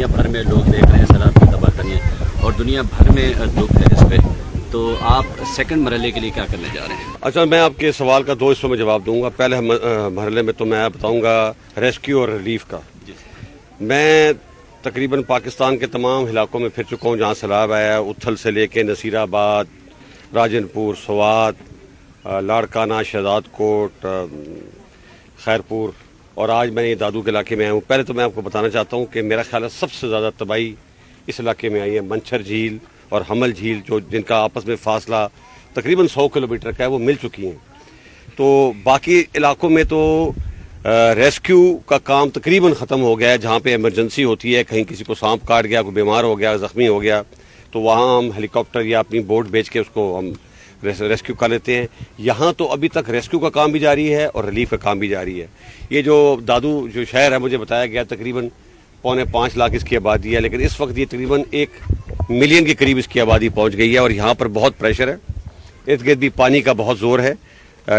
دنیا بھر میں لوگ دیکھ رہے ہیں سیلاب کی تباہی اور دنیا بھر میں دکھ ہے اس پہ، تو آپ سیکنڈ مرحلے کے لیے کیا کرنے جا رہے ہیں؟ اچھا، میں آپ کے سوال کا 2 حصوں میں جواب دوں گا. پہلے مرحلے میں تو میں بتاؤں گا ریسکیو اور ریلیف کا. میں تقریباً پاکستان کے تمام علاقوں میں پھر چکا ہوں جہاں سیلاب آیا ہے. اتھل سے لے کے نصیر آباد، راجن پور، سوات، لاڑکانہ، شہزاد کوٹ، خیرپور، اور آج میں دادو کے علاقے میں آیا ہوں. پہلے تو میں آپ کو بتانا چاہتا ہوں کہ میرا خیال ہے سب سے زیادہ تباہی اس علاقے میں آئی ہے. منچھر جھیل اور حمل جھیل جن کا آپس میں فاصلہ تقریباً 100 کلومیٹر کا ہے، وہ مل چکی ہیں. تو باقی علاقوں میں تو ریسکیو کا کام تقریباً ختم ہو گیا ہے. جہاں پہ ایمرجنسی ہوتی ہے، کہیں کسی کو سانپ کاٹ گیا، کوئی بیمار ہو گیا، زخمی ہو گیا، تو وہاں ہم ہیلی کاپٹر یا اپنی بوٹ بھیج کے اس کو ہم ریسکیو کر لیتے ہیں. یہاں تو ابھی تک ریسکیو کا کام بھی جاری ہے اور ریلیف کا کام بھی جاری ہے. یہ جو دادو جو شہر ہے، مجھے بتایا گیا تقریباً 4.25 لاکھ اس کی آبادی ہے، لیکن اس وقت یہ تقریباً 1 ملین کے قریب اس کی آبادی پہنچ گئی ہے اور یہاں پر بہت پریشر ہے. ارد گرد بھی پانی کا بہت زور ہے.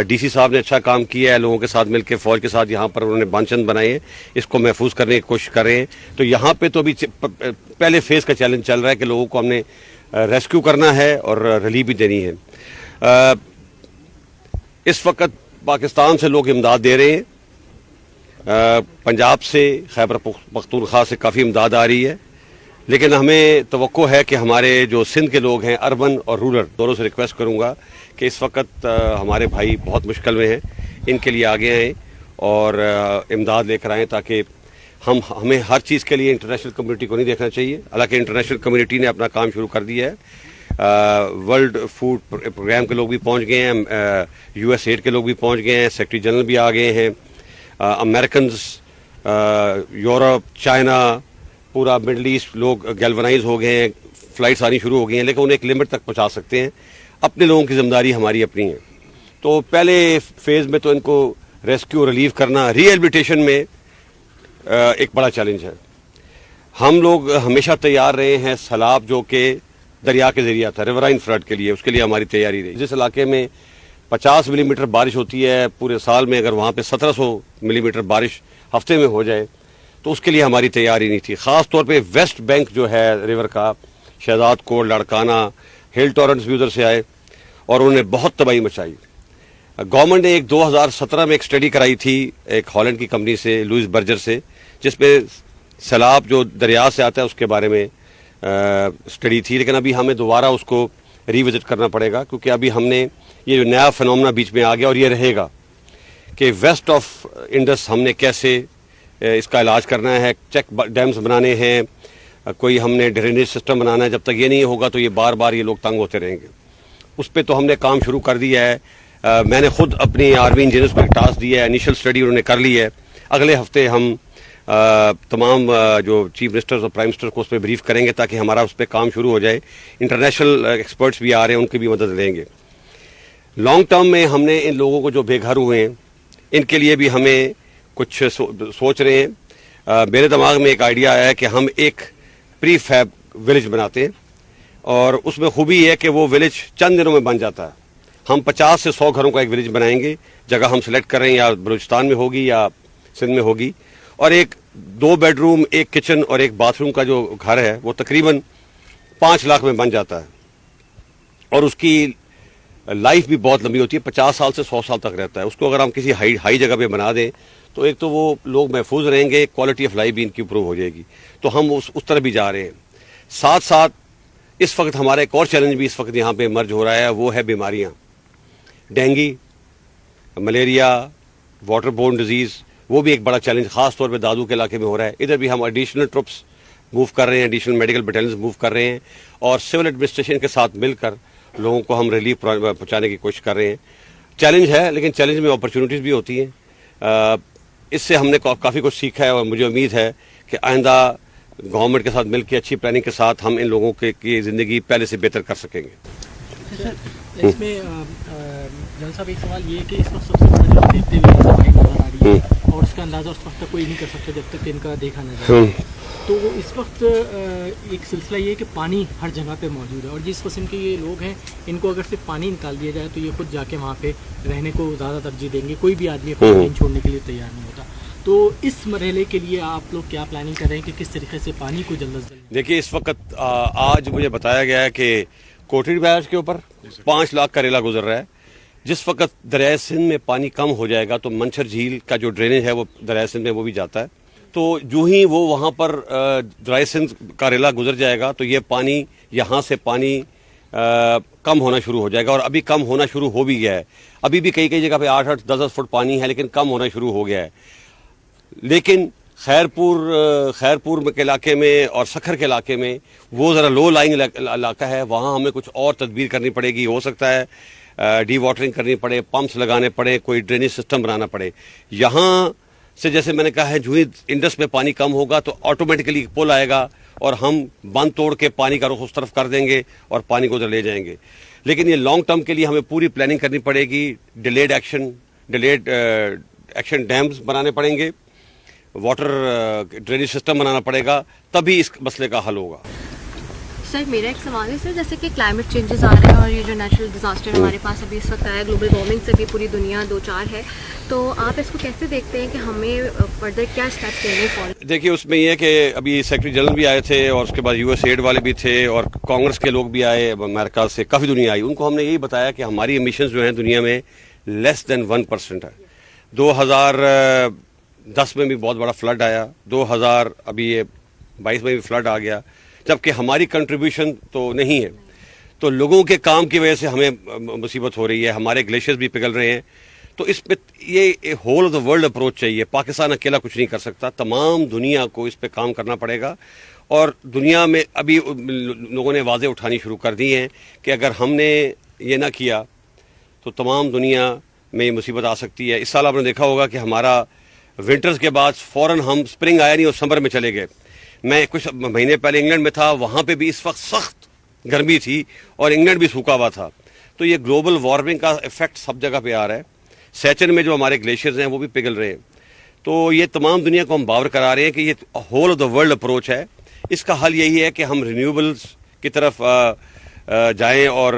ڈی سی صاحب نے اچھا کام کیا ہے، لوگوں کے ساتھ مل کے، فوج کے ساتھ یہاں پر انہوں نے بانچند بنائے ہیں، اس کو محفوظ کرنے کی کوشش کر رہے ہیں. تو یہاں پہ تو ابھی پہلے فیز کا چیلنج چل رہا ہے کہ لوگوں کو ہم نے ریسکیو کرنا ہے اور ریلیف بھی دینی ہے. اس وقت پاکستان سے لوگ امداد دے رہے ہیں. پنجاب سے، خیبر پختونخوا سے کافی امداد آ رہی ہے، لیکن ہمیں توقع ہے کہ ہمارے جو سندھ کے لوگ ہیں، اربن اور رورل دونوں سے ریکویسٹ کروں گا کہ اس وقت ہمارے بھائی بہت مشکل میں ہیں، ان کے لیے آگے آئیں اور امداد لے کر آئیں، تاکہ ہمیں ہر چیز کے لیے انٹرنیشنل کمیونٹی کو نہیں دیکھنا چاہیے. حالانکہ انٹرنیشنل کمیونٹی نے اپنا کام شروع کر دیا ہے. ورلڈ فوڈ پروگرام کے لوگ بھی پہنچ گئے ہیں، یو ایس ایڈ کے لوگ بھی پہنچ گئے ہیں، سیکرٹری جنرل بھی آ گئے ہیں، امریکنز، یورپ، چائنا، پورا مڈل ایسٹ لوگ گیلونائز ہو گئے ہیں، فلائٹس آنی شروع ہو گئی ہیں، لیکن انہیں ایک لمٹ تک پہنچا سکتے ہیں. اپنے لوگوں کی ذمہ داری ہماری اپنی ہے. تو پہلے فیز میں تو ان کو ریسکیو ریلیف کرنا، ری ایبلیٹیشن میں ایک بڑا چیلنج ہے. ہم لوگ ہمیشہ تیار رہے ہیں سیلاب جو کہ دریا کے ذریعے آتا ہے، ریورائن فلڈ کے لیے، اس کے لیے ہماری تیاری رہی. جس علاقے میں 50 ملی میٹر بارش ہوتی ہے پورے سال میں، اگر وہاں پہ 1700 ملی میٹر بارش ہفتے میں ہو جائے تو اس کے لیے ہماری تیاری نہیں تھی. خاص طور پہ ویسٹ بینک جو ہے ریور کا، شہزاد کوٹ، لاڑکانہ، ہل ٹورنٹس بھی ادھر سے آئے اور انہوں نے بہت تباہی مچائی. گورنمنٹ نے 2017 میں ایک اسٹڈی کرائی تھی ایک ہالینڈ کی کمپنی سے، لوئس برجر سے، جس پہ سیلاب جو دریا سے آتا ہے اس کے بارے میں اسٹڈی تھی. لیکن ابھی ہمیں دوبارہ اس کو ریوزٹ کرنا پڑے گا، کیونکہ ابھی ہم نے یہ جو نیا فنومنا بیچ میں آ گیا اور یہ رہے گا کہ ویسٹ آف انڈس ہم نے کیسے اس کا علاج کرنا ہے. چیک ڈیمز بنانے ہیں، کوئی ہم نے ڈرینیج سسٹم بنانا ہے. جب تک یہ نہیں ہوگا تو یہ بار بار یہ لوگ تنگ ہوتے رہیں گے. اس پہ تو ہم نے کام شروع کر دیا ہے. میں نے خود اپنی آرمی انجینئرز کو ایک ٹاسک دیا ہے، انیشل اسٹڈی انہوں نے کر لی ہے. اگلے ہفتے ہم تمام جو چیف منسٹرز اور پرائم منسٹر کو اس پہ بریف کریں گے تاکہ ہمارا اس پہ کام شروع ہو جائے. انٹرنیشنل ایکسپرٹس بھی آ رہے ہیں، ان کی بھی مدد لیں گے. لانگ ٹرم میں ہم نے ان لوگوں کو جو بے گھر ہوئے ہیں ان کے لیے بھی ہمیں کچھ سوچ رہے ہیں. میرے دماغ میں ایک آئیڈیا آیا ہے کہ ہم ایک پری فیب ولیج بناتے ہیں، اور اس میں خوبی یہ ہے کہ وہ ولیج چند دنوں میں بن جاتا ہے. ہم 50 سے 100 گھروں کا ایک ولیج بنائیں گے. جگہ ہم سلیکٹ کر رہے ہیں، یا بلوچستان میں ہوگی یا سندھ میں ہوگی، اور ایک 2 بیڈ روم، ایک کچن اور ایک باتھ روم کا جو گھر ہے وہ تقریباً 5 لاکھ میں بن جاتا ہے. اور اس کی لائف بھی بہت لمبی ہوتی ہے، 50 سال سے 100 سال تک رہتا ہے. اس کو اگر ہم کسی ہائی جگہ پہ بنا دیں تو ایک تو وہ لوگ محفوظ رہیں گے، کوالٹی آف لائف بھی ان کی امپروو ہو جائے گی. تو ہم اس طرح بھی جا رہے ہیں. ساتھ ساتھ اس وقت ہمارا ایک اور چیلنج بھی اس وقت یہاں پہ ایمرج ہو رہا ہے، وہ ہے بیماریاں. Dengue, malaria, water born disease, وہ بھی ایک بڑا چیلنج خاص طور پہ دادو کے علاقے میں ہو رہا ہے. ادھر بھی ہم ایڈیشنل ٹرپس موو کر رہے ہیں، ایڈیشنل میڈیکل بٹالینز موو کر رہے ہیں، اور سول ایڈمنسٹریشن کے ساتھ مل کر لوگوں کو ہم ریلیف پہنچانے کی کوشش کر رہے ہیں. چیلنج ہے، لیکن چیلنج میں اپرچونیٹیز بھی ہوتی ہیں. اس سے ہم نے کافی کچھ سیکھا ہے، اور مجھے امید ہے کہ آئندہ گورنمنٹ کے ساتھ مل کے اچھی پلاننگ کے ساتھ ہم ان لوگوں کی زندگی پہلے سے بہتر کر سکیں گے. اس میں جنرل صاحب ایک سوال یہ ہے کہ اس وقت سب سے بڑا جو دیکھتے ہوئے تباہی نظر آ رہی ہے، اور اس کا اندازہ اس وقت تک کوئی نہیں کر سکتا جب تک ان کا دیکھا نہ جائے. تو اس وقت ایک سلسلہ یہ ہے کہ پانی ہر جگہ پہ موجود ہے، اور جس قسم کے یہ لوگ ہیں ان کو اگر صرف پانی نکال دیا جائے تو یہ خود جا کے وہاں پہ رہنے کو زیادہ ترجیح دیں گے. کوئی بھی آدمی اپنا زمین چھوڑنے کے لیے تیار نہیں ہوتا. تو اس مرحلے کے لیے آپ لوگ کیا پلاننگ کر رہے ہیں کہ کس طریقے سے پانی کو جلد از جلد؟ دیکھیے اس وقت آج مجھے بتایا گیا ہے کہ کوٹری بیراج کے اوپر 5 لاکھ کا ریلا گزر رہا ہے. جس وقت دریائے سندھ میں پانی کم ہو جائے گا تو منچھر جھیل کا جو ڈرینیج ہے وہ دریائے سندھ میں وہ بھی جاتا ہے. تو جو ہی وہ وہاں پر دریائے سندھ کا ریلا گزر جائے گا تو یہ پانی یہاں سے پانی کم ہونا شروع ہو جائے گا, اور ابھی کم ہونا شروع ہو بھی گیا ہے. ابھی بھی کئی کئی جگہ پہ 8-8 10-10 فٹ پانی ہے لیکن کم ہونا شروع ہو گیا ہے. لیکن خیرپور کے علاقے میں اور سکھر کے علاقے میں وہ ذرا لو لائنگ علاقہ ہے, وہاں ہمیں کچھ اور تدبیر کرنی پڑے گی. ہو سکتا ہے ڈی واٹرنگ کرنی پڑے, پمپس لگانے پڑے, کوئی ڈرینیج سسٹم بنانا پڑے. یہاں سے جیسے میں نے کہا ہے جو ہی انڈس میں پانی کم ہوگا تو آٹومیٹکلی پل آئے گا اور ہم بند توڑ کے پانی کا رخ اس طرف کر دیں گے اور پانی کو ادھر لے جائیں گے. لیکن یہ لانگ ٹرم کے لیے ہمیں پوری پلاننگ کرنی پڑے گی. ڈیلیڈ ایکشن ڈیمز بنانے پڑیں گے, واٹر ڈرینیج سسٹم بنانا پڑے گا, تبھی اس مسئلے کا حل ہوگا. سر میرا ایک سوال ہے سر, جیسے کہ کلائمیٹ چینجز آ رہے ہیں اور یہ جو نیچرل ڈیزاسٹر ہمارے پاس ابھی اس وقت آیا, گلوبل وارمنگ سے بھی پوری دنیا دو چار ہے, تو آپ اس کو کیسے دیکھتے ہیں کہ ہمیں فردر کیا اسٹیپس لینے فالو؟ دیکھیے اس میں یہ ہے کہ ابھی سیکرٹری جنرل بھی آئے تھے اور اس کے بعد یو ایس ایڈ والے بھی تھے اور کانگریس کے لوگ بھی آئے, امریکہ سے کافی دنیا آئی. ان کو ہم نے یہی بتایا کہ ہماری ایمیشنز جو ہیں دنیا میں لیس دین 1% ہے. 2010 میں بھی بہت بڑا فلڈ آیا, 2022 میں بھی فلڈ آ گیا, جبکہ ہماری کنٹریبیوشن تو نہیں ہے. تو لوگوں کے کام کی وجہ سے ہمیں مصیبت ہو رہی ہے, ہمارے گلیشیئرز بھی پگھل رہے ہیں. تو اس پہ یہ whole of the world approach چاہیے. پاکستان اکیلا کچھ نہیں کر سکتا, تمام دنیا کو اس پہ کام کرنا پڑے گا. اور دنیا میں ابھی لوگوں نے آوازیں اٹھانی شروع کر دی ہیں کہ اگر ہم نے یہ نہ کیا تو تمام دنیا میں یہ مصیبت آ سکتی ہے. اس سال آپ نے دیکھا ہوگا کہ ہمارا ونٹرز کے بعد فوراً ہم سپرنگ آیا نہیں اور سمر میں چلے گئے. میں کچھ مہینے پہلے انگلینڈ میں تھا, وہاں پہ بھی اس وقت سخت گرمی تھی اور انگلینڈ بھی سوکھا ہوا تھا. تو یہ گلوبل وارمنگ کا ایفیکٹ سب جگہ پہ آ رہا ہے. سیچن میں جو ہمارے گلیشیئرز ہیں وہ بھی پگھل رہے ہیں. تو یہ تمام دنیا کو ہم باور کرا رہے ہیں کہ یہ whole of the world approach ہے. اس کا حل یہی ہے کہ ہم رینیوبلز کی طرف جائیں اور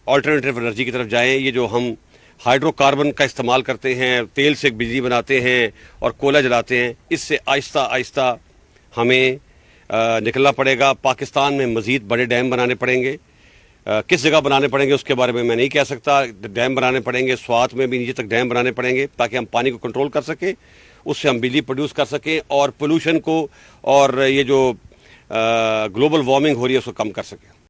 آلٹرنیٹیو انرجی کی طرف جائیں. یہ جو ہم ہائیڈرو کاربن کا استعمال کرتے ہیں, تیل سے بجلی بناتے ہیں اور کوئلہ جلاتے ہیں, اس سے آہستہ آہستہ ہمیں نکلنا پڑے گا. پاکستان میں مزید بڑے ڈیم بنانے پڑیں گے. کس جگہ بنانے پڑیں گے اس کے بارے میں نہیں کہہ سکتا. ڈیم بنانے پڑیں گے, سوات میں بھی نیچے تک ڈیم بنانے پڑیں گے تاکہ ہم پانی کو کنٹرول کر سکیں, اس سے ہم بجلی پروڈیوس کر سکیں اور پولوشن کو اور یہ جو گلوبل وارمنگ ہو رہی ہے اس کو کم کر سکیں.